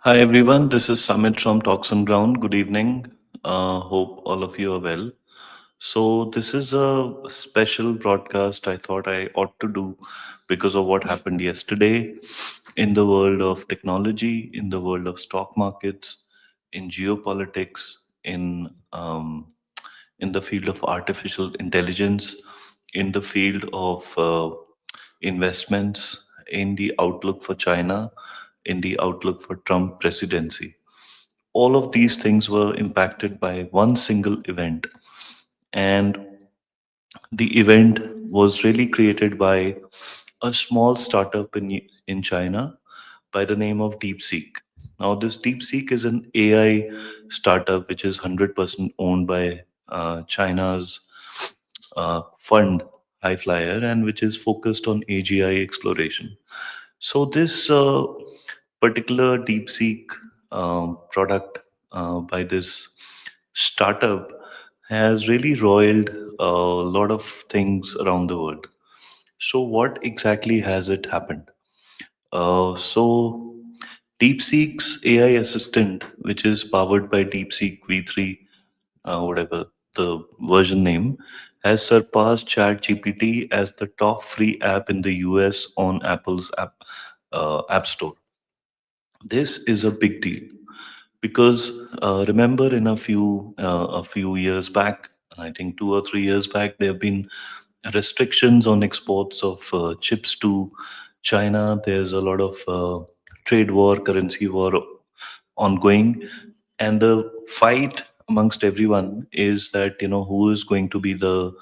Hi everyone, this is Samit from TalksOnGround. Good evening. Hope all of you are well. So, this is a special broadcast I thought I ought to do because of what happened yesterday in the world of technology, in the world of stock markets, in geopolitics, in the field of artificial intelligence, in the field of investments, in the outlook for China, in the outlook for Trump presidency. All of these things were impacted by one single event, and the event was really created by a small startup in China by the name of DeepSeek. Now, this DeepSeek is an AI startup which is 100% owned by China's fund High Flyer, and which is focused on AGI exploration. So this particular DeepSeek product by this startup has really roiled a lot of things around the world. So what exactly has it happened? So DeepSeek's AI assistant, which is powered by DeepSeek V3, whatever the version name, has surpassed ChatGPT as the top free app in the US on Apple's App Store. This is a big deal because remember in a few years back, I think 2 or 3 years back, there have been restrictions on exports of chips to China. There's a lot of trade war, currency war ongoing, and the fight amongst everyone is that who is going to be the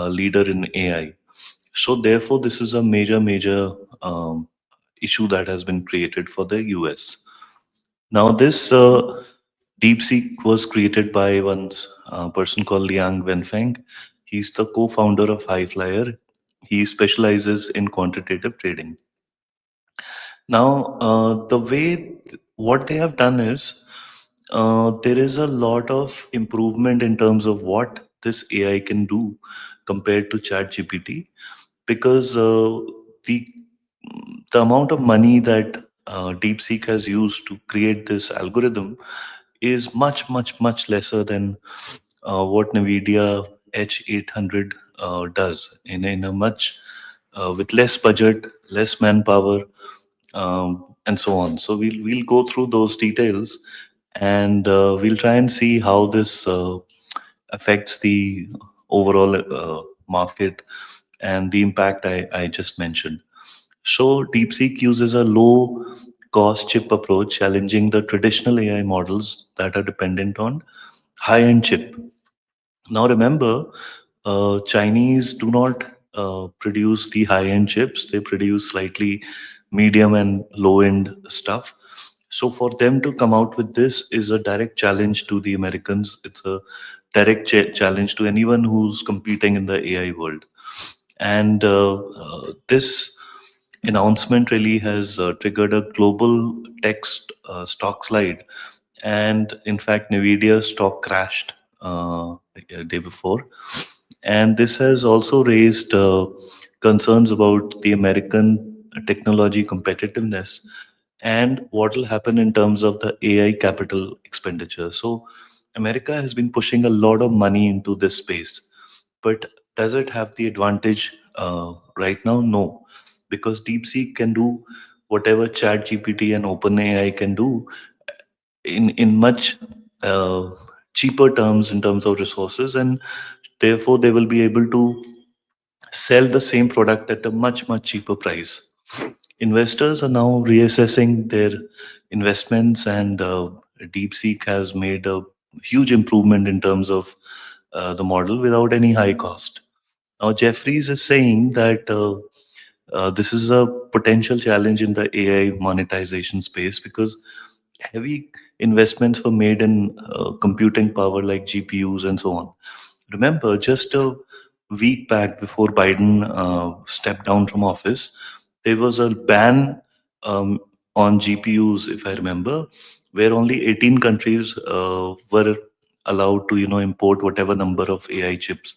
leader in AI. So therefore, this is a major um, issue that has been created for the US. Now, this DeepSeek was created by one person called Liang Wenfeng. He's the co-founder of Highflyer. He specializes in quantitative trading. Now, what they have done is there is a lot of improvement in terms of what this AI can do compared to ChatGPT because the the amount of money that DeepSeek has used to create this algorithm is much lesser than what Nvidia H800 does in a much with less budget, less manpower, and so on. So we'll go through those details, and we'll try and see how this affects the overall market and the impact I just mentioned. So DeepSeek uses a low cost chip approach, challenging the traditional AI models that are dependent on high end chip. Now remember, Chinese do not produce the high end chips, they produce slightly medium and low end stuff. So for them to come out with this is a direct challenge to the Americans. It's a direct challenge to anyone who's competing in the AI world. And this announcement really has triggered a global stock slide. And in fact, Nvidia stock crashed a day before. And this has also raised concerns about the American technology competitiveness and what will happen in terms of the AI capital expenditure. So, America has been pushing a lot of money into this space, but does it have the advantage right now? No, because DeepSeek can do whatever ChatGPT and OpenAI can do in much uh, cheaper terms in terms of resources, and therefore they will be able to sell the same product at a much cheaper price. Investors are now reassessing their investments, and DeepSeek has made a huge improvement in terms of the model without any high cost. Now, Jeffries is saying that this is a potential challenge in the AI monetization space because heavy investments were made in computing power like GPUs and so on. Remember, just a week back before Biden stepped down from office, there was a ban on GPUs, if I remember, where only 18 countries were allowed to, import whatever number of AI chips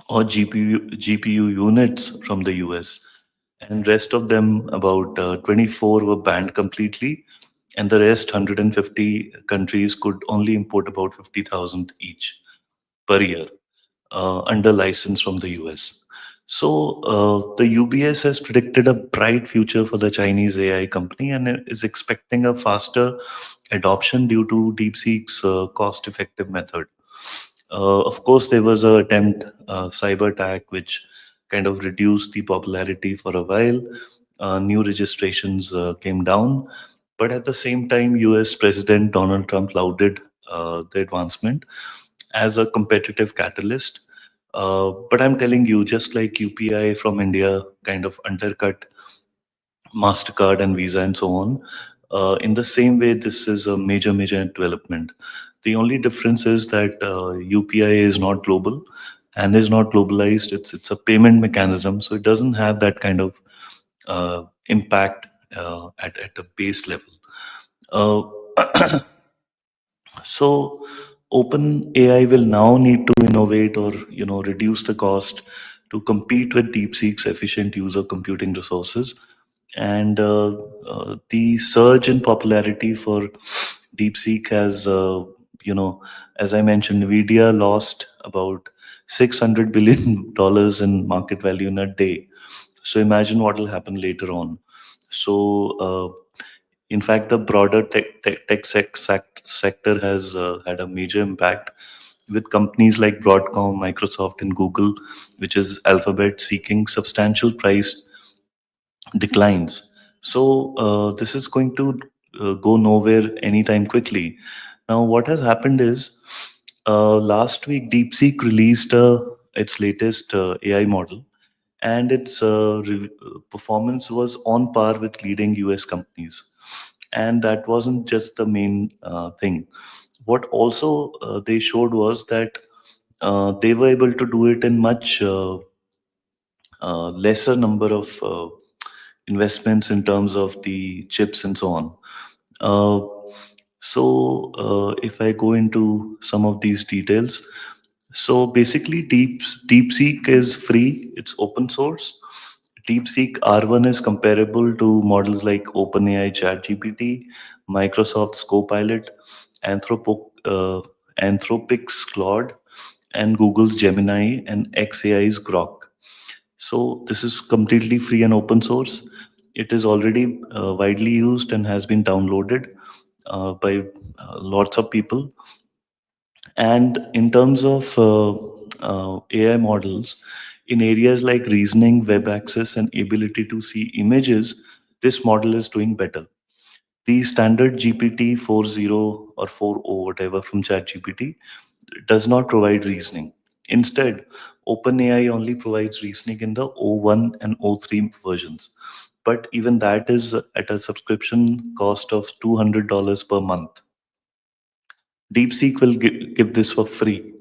or GPU units from the US, and rest of them, about 24, were banned completely. and the rest 150 countries could only import about 50,000 each per year under license from the US. So the UBS has predicted a bright future for the Chinese AI company and it is expecting a faster adoption due to DeepSeek's cost-effective method. Of course, there was a attempt cyber attack which kind of reduced the popularity for a while. New registrations came down, but at the same time, U.S. President Donald Trump lauded the advancement as a competitive catalyst. But I'm telling you, just like UPI from India kind of undercut MasterCard and Visa and so on, in the same way, this is a major development. The only difference is that UPI is not global and is not globalized. It's a payment mechanism, so it doesn't have that kind of impact at a base level. Uh, So OpenAI will now need to innovate or reduce the cost to compete with DeepSeek's efficient use of computing resources. And the surge in popularity for DeepSeek has, as I mentioned, Nvidia lost about $600 billion in market value in a day. So imagine what will happen later on. So in fact, the broader sector has had a major impact with companies like Broadcom, Microsoft, and Google, which is Alphabet, seeking substantial price declines. So this is going to go nowhere anytime quickly. Now, what has happened is last week DeepSeek released its latest AI model, and its performance was on par with leading US companies. And that wasn't just the main thing. What also they showed was that they were able to do it in much lesser number of investments in terms of the chips and so on. Uh, if I go into some of these details, so basically, DeepSeek is free. It's open source. DeepSeek R1 is comparable to models like OpenAI ChatGPT, Microsoft's Copilot, Anthropic's Claude, and Google's Gemini and XAI's Grok. So this is completely free and open source. It is already widely used and has been downloaded by lots of people. And in terms of AI models, in areas like reasoning, web access, and ability to see images, this model is doing better. The standard GPT 4.0 or 4.0, whatever from ChatGPT, does not provide reasoning. Instead, OpenAI only provides reasoning in the O1 and O3 versions. But even that is at a subscription cost of $200 per month. DeepSeek will give this for free.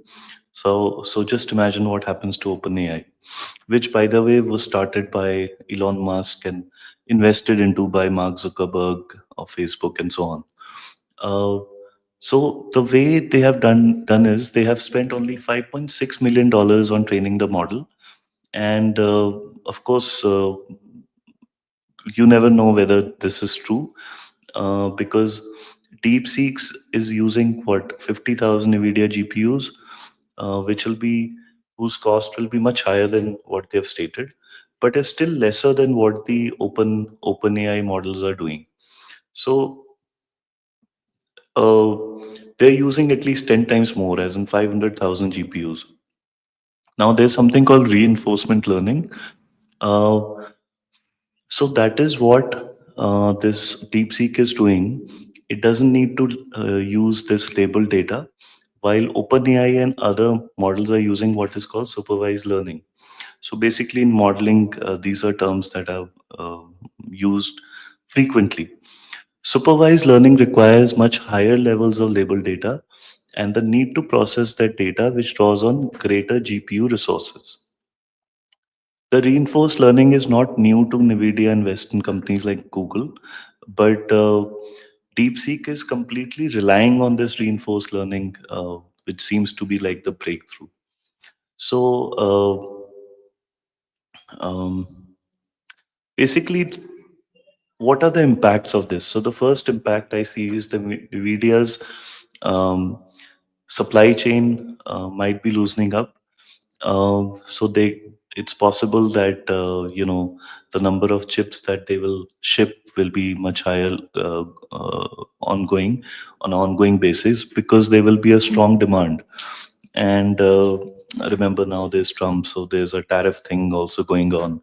So just imagine what happens to OpenAI, which, by the way, was started by Elon Musk and invested into by Mark Zuckerberg of Facebook and so on. Uh, so the way they have done is they have spent only $5.6 million on training the model, and of course, you never know whether this is true because DeepSeek is using what 50,000 Nvidia GPUs, which will be whose cost will be much higher than what they have stated, but is still lesser than what the OpenAI models are doing. So uh, they're using at least 10 times more, as in 500,000 GPUs. Now there's something called reinforcement learning. Uh, So that is what this DeepSeek is doing. It doesn't need to use this labeled data, while OpenAI and other models are using what is called supervised learning. So basically, in modeling, these are terms that are used frequently. Supervised learning requires much higher levels of labeled data and the need to process that data, which draws on greater GPU resources. The reinforced learning is not new to NVIDIA and Western companies like Google, but DeepSeek is completely relying on this reinforced learning, which seems to be like the breakthrough. So, um, basically, what are the impacts of this? So the first impact I see is the Nvidia's um, supply chain might be loosening up. So it's possible that the number of chips that they will ship will be much higher ongoing on an ongoing basis because there will be a strong demand. And remember now there's Trump, so there's a tariff thing also going on.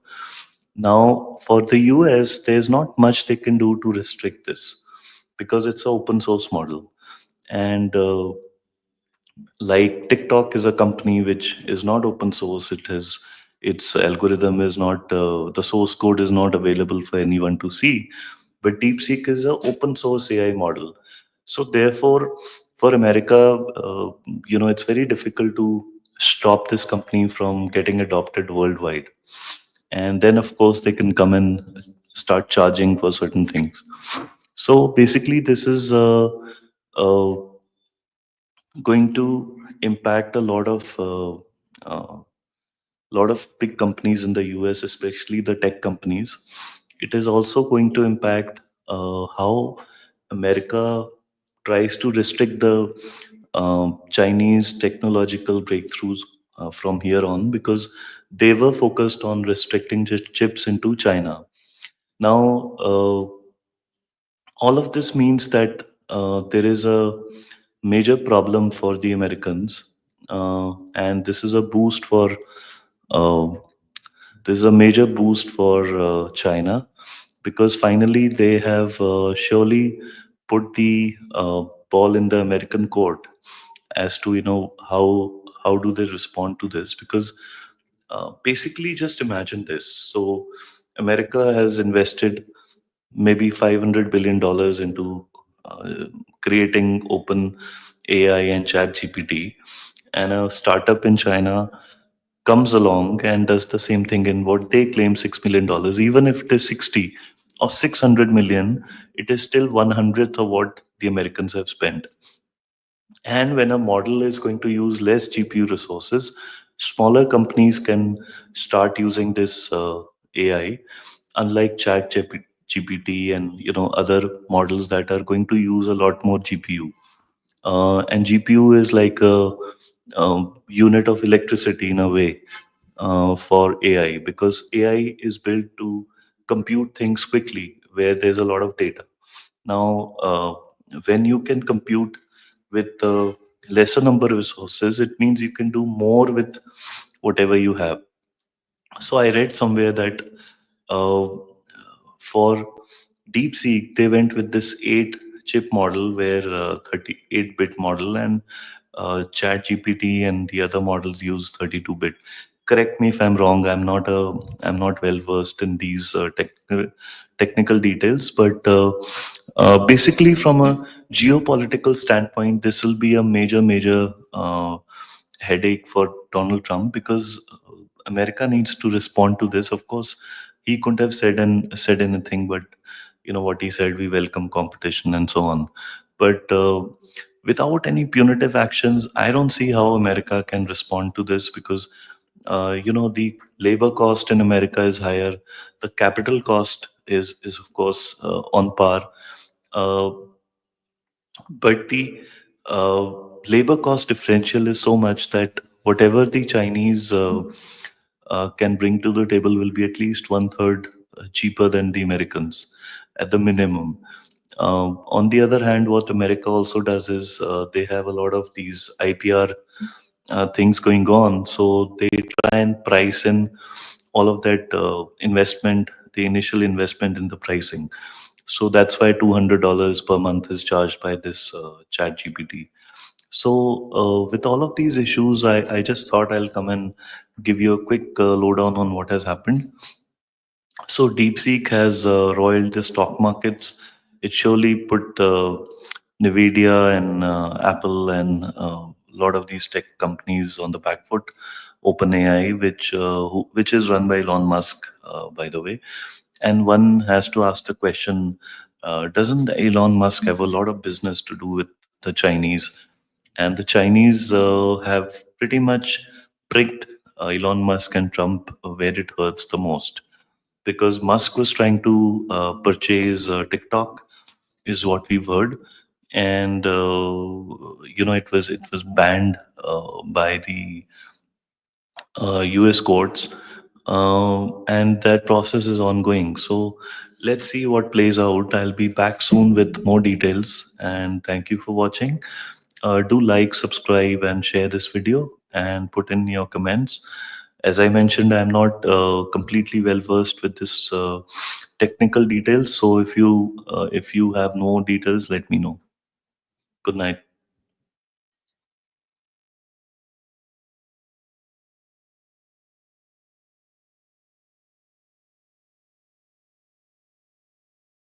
Now for the US, there's not much they can do to restrict this because it's an open source model. And like TikTok is a company which is not open source. It is its algorithm is not the source code is not available for anyone to see. But DeepSeek is an open source AI model. So therefore, for America, it's very difficult to stop this company from getting adopted worldwide. And then, of course, they can come and start charging for certain things. So basically, this is uh, going to impact a lot of big companies in the US, especially the tech companies. It is also going to impact how America tries to restrict the Chinese technological breakthroughs from here on because they were focused on restricting just chips into China. Now, all of this means that there is a major problem for the Americans, and uh, this is a major boost for China because finally they have surely put the ball in the American court as to how do they respond to this because basically just imagine this. So America has invested maybe $500 billion into creating open AI and chat GPT. And a startup in China comes along and does the same thing in what they claim $6 million. Even if it is 60 or 600 million, it is still 1/100th of what the Americans have spent. And when a model is going to use less GPU resources, smaller companies can start using this AI, unlike Chat GPT and other models that are going to use a lot more GPU. And GPU is like a unit of electricity in a way for AI because AI is built to compute things quickly where there's a lot of data. Now, when you can compute with lesser number of resources, it means you can do more with whatever you have. So I read somewhere that uh, for DeepSeek, they went with this 8 chip model where 38-bit model and ChatGPT and the other models use 32-bit. Correct me if I'm wrong. I'm not well versed in these technical details, but basically from a geopolitical standpoint, this will be a major headache for Donald Trump because America needs to respond to this. Of course, he couldn't have said anything, but what he said: we welcome competition and so on. But without any punitive actions, I don't see how America can respond to this because the labor cost in America is higher, the capital cost is of course on par. Uh, but the uh, labor cost differential is so much that whatever the Chinese can bring to the table will be at least one third cheaper than the Americans at the minimum. On the other hand, what America also does is they have a lot of these IPR things going on. So they try and price in all of that investment, the initial investment in the pricing. So that's why $200 per month is charged by this Chat GPT. So with all of these issues, I just thought I'll come and give you a quick lowdown on what has happened. So DeepSeek has roiled the stock markets. It surely put Nvidia and Apple and a lot of these tech companies on the back foot. OpenAI, which is run by Elon Musk, by the way. And one has to ask the question: doesn't Elon Musk have a lot of business to do with the Chinese? And the Chinese have pretty much pricked Elon Musk and Trump where it hurts the most because Musk was trying to purchase TikTok, is what we've heard, and it was banned by the U.S. courts, and that process is ongoing. So let's see what plays out. I'll be back soon with more details, and thank you for watching. Do like, subscribe, and share this video, and put in your comments. As I mentioned, I'm not completely well versed with this technical details. So if you have more details, let me know. Good night.